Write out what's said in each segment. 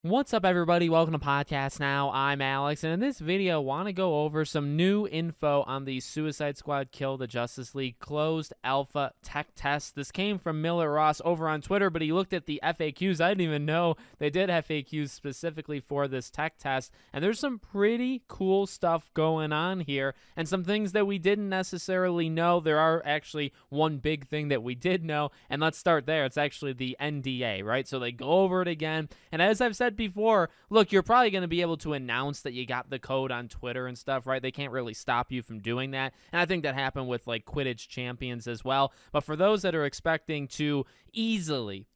What's up, everybody? Welcome to Podcast Now. I'm Alex, and in this video, I want to go over some new info on the Suicide Squad Kill the Justice League closed alpha tech test. This came from Miller Ross over on Twitter, but he looked at the FAQs. I didn't even know they did FAQs specifically for this tech test, and there's some pretty cool stuff going on here, and some things that we didn't necessarily know. There are actually one big thing that we did know, and let's start there. It's actually the NDA, right? So they go over it again, and as I've said before, look, you're probably going to be able to announce that you got the code on Twitter and stuff, right? They can't really stop you from doing that. And I think that happened with like Quidditch Champions as well. But for those that are expecting to easily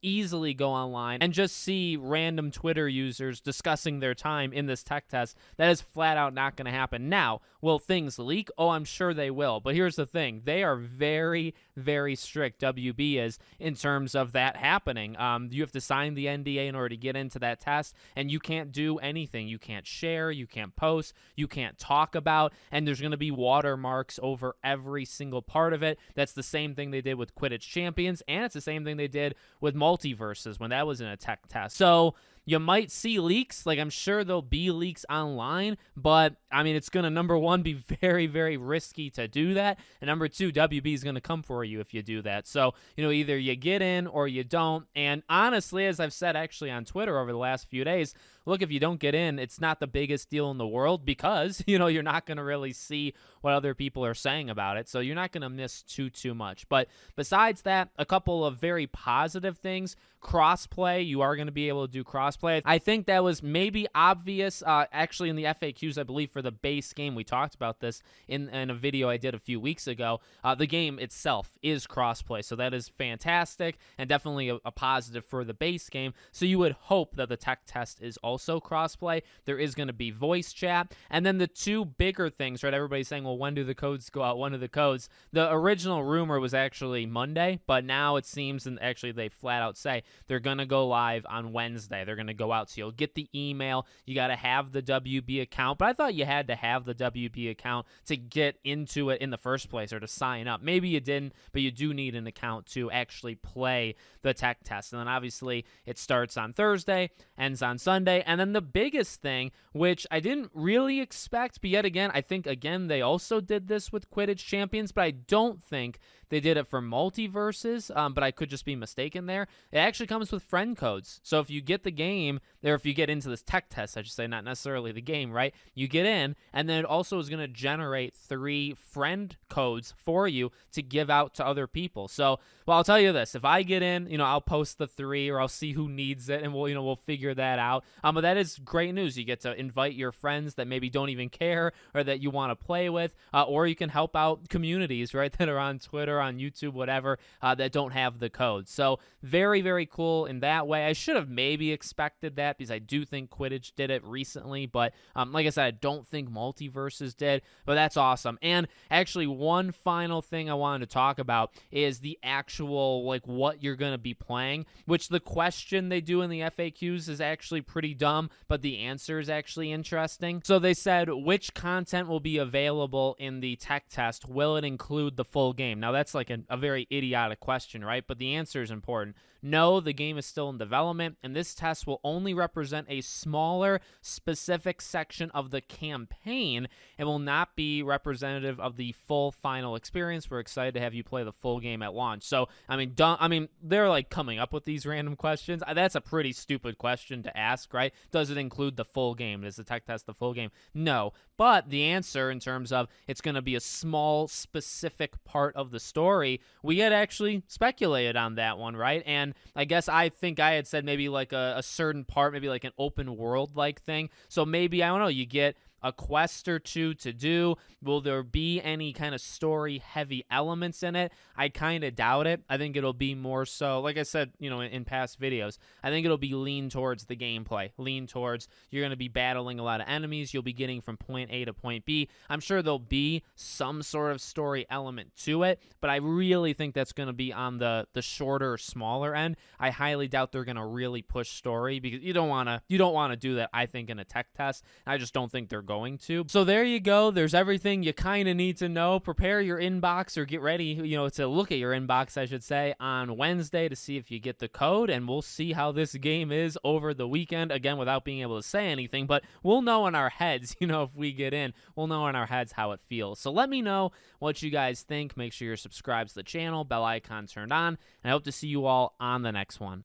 go online and just see random Twitter users discussing their time in this tech test, that is flat out not going to happen. Now, will things leak? Oh, I'm sure they will. But here's the thing. They are very, very strict, WB is, in terms of that happening. You have to sign the NDA in order to get into that test, and you can't do anything. You can't share, you can't post, you can't talk about, and there's going to be watermarks over every single part of it. That's the same thing they did with Quidditch Champions, and it's the same thing they did with Multiverses when that was in a tech test. So you might see leaks. Like, I'm sure there'll be leaks online, but I mean, it's going to, number one, be very, very risky to do that. And number two, WB is going to come for you if you do that. So, either you get in or you don't. And honestly, as I've said actually on Twitter over the last few days, look, if you don't get in, it's not the biggest deal in the world because, you're not going to really see what other people are saying about it. So you're not going to miss too much. But besides that, a couple of very positive things. Crossplay, you are going to be able to do crossplay. I think that was maybe obvious actually in the FAQs, I believe, for the base game. We talked about this in a video I did a few weeks ago. The game itself is crossplay, so that is fantastic and definitely a positive for the base game. So you would hope that the tech test is also crossplay. There is going to be voice chat. And then the two bigger things, right? Everybody's saying, well, when do the codes go out? When do the codes? The original rumor was actually Monday, but now it seems, and actually they flat out say, they're going to go live on Wednesday. They're going to go out. So you'll get the email. You got to have the WB account. But I thought you had to have the WB account to get into it in the first place or to sign up. Maybe you didn't, but you do need an account to actually play the tech test. And then obviously it starts on Thursday, ends on Sunday. And then the biggest thing, which I didn't really expect, but yet again, I think, again, they also did this with Quidditch Champions, but I don't think they did it for Multiverses, but I could just be mistaken there. It actually comes with friend codes. So if you get the game, or if you get into this tech test, I should say, not necessarily the game, right? You get in, and then it also is going to generate 3 friend codes for you to give out to other people. So, well, I'll tell you this. If I get in, I'll post the 3, or I'll see who needs it, and we'll figure that out. But that is great news. You get to invite your friends that maybe don't even care or that you want to play with, or you can help out communities, right, that are on Twitter, on YouTube, whatever, that don't have the code. So very, very cool in that way. I should have maybe expected that because I do think Quidditch did it recently, but like I said, I don't think Multiverses did, but that's awesome. And actually, one final thing I wanted to talk about is the actual, like, what you're going to be playing, which the question they do in the FAQs is actually pretty dumb, but the answer is actually interesting. So they said, which content will be available in the tech test? Will it include the full game? Now, that's like a very idiotic question, right? But the answer is important. No, the game is still in development, and this test will only represent a smaller, specific section of the campaign and will not be representative of the full final experience. We're excited to have you play the full game at launch. So, I mean, they're like coming up with these random questions. That's a pretty stupid question to ask, right? Does it include the full game? Does the tech test the full game? No. But the answer, in terms of it's going to be a small, specific part of the story, we had actually speculated on that one, right? And I guess I think I had said maybe like a certain part, maybe like an open world like thing. So maybe, I don't know, you get a quest or two to do. Will there be any kind of story-heavy elements in it? I kind of doubt it. I think it'll be more so, like I said, in past videos, I think it'll be lean towards the gameplay, lean towards you're going to be battling a lot of enemies. You'll be getting from point A to point B. I'm sure there'll be some sort of story element to it, but I really think that's going to be on the shorter, smaller end. I highly doubt they're going to really push story because you don't want to do that, I think, in a tech test. I just don't think they're going going to. So there you go. There's everything you kind of need to know. Prepare your inbox, or get ready, to look at your inbox, I should say, on Wednesday to see if you get the code, and we'll see how this game is over the weekend. Again, without being able to say anything, but we'll know in our heads, if we get in, we'll know in our heads how it feels. So let me know what you guys think. Make sure you're subscribed to the channel, bell icon turned on, and I hope to see you all on the next one.